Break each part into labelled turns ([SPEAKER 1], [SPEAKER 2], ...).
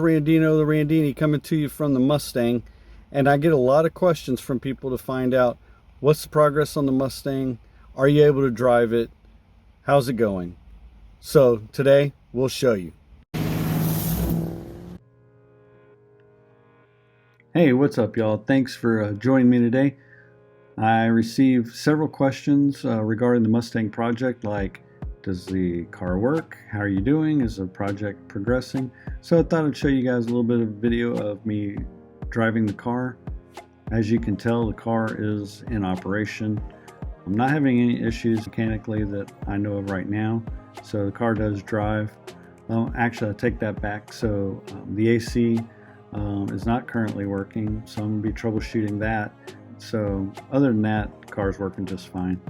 [SPEAKER 1] Randino, the Randini, coming to you from the Mustang, and I get a lot of questions from people to find out what's the progress on the Mustang, are you able to drive it, how's it going. So today we'll show you. Hey, what's up y'all? Thanks for joining me today. I received several questions regarding the Mustang project, like does the car work? How are you doing? Is the project progressing? So I thought I'd show you guys a little bit of video of me driving the car. As you can tell, the car is in operation. I'm not having any issues mechanically that I know of right now. So the car does drive. Actually, I take that back. So the AC is not currently working. So I'm gonna be troubleshooting that. So other than that, the car's working just fine.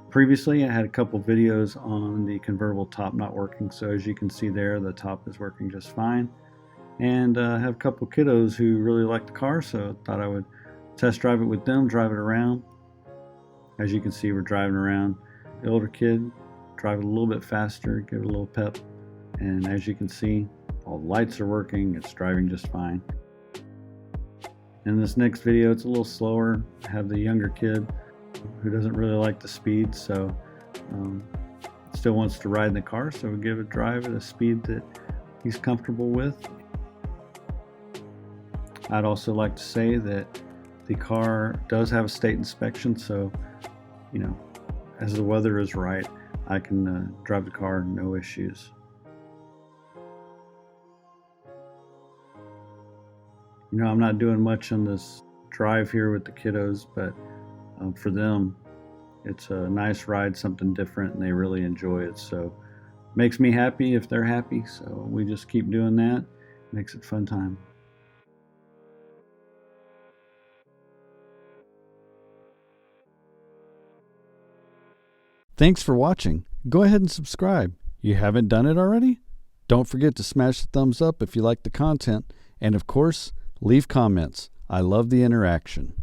[SPEAKER 1] Previously, I had a couple videos on the convertible top not working, so as you can see there, the top is working just fine. And I have a couple kiddos who really like the car, so I thought I would test drive it with them, drive it around. As you can see, we're driving around. The older kid, drive it a little bit faster, give it a little pep. And as you can see, all the lights are working, it's driving just fine. In this next video, it's a little slower. I have the younger kid who doesn't really like the speed, so still wants to ride in the car, so we give it a drive at a speed that he's comfortable with. I'd also like to say that the car does have a state inspection, so you know, as the weather is right, I can drive the car no issues. You know, I'm not doing much on this drive here with the kiddos, but for them, it's a nice ride, something different, and they really enjoy it. So it makes me happy if they're happy. So we just keep doing that. Makes it fun time. Thanks for watching. Go ahead and subscribe. You haven't done it already? Don't forget to smash the thumbs up if you like the content. And of course, leave comments. I love the interaction.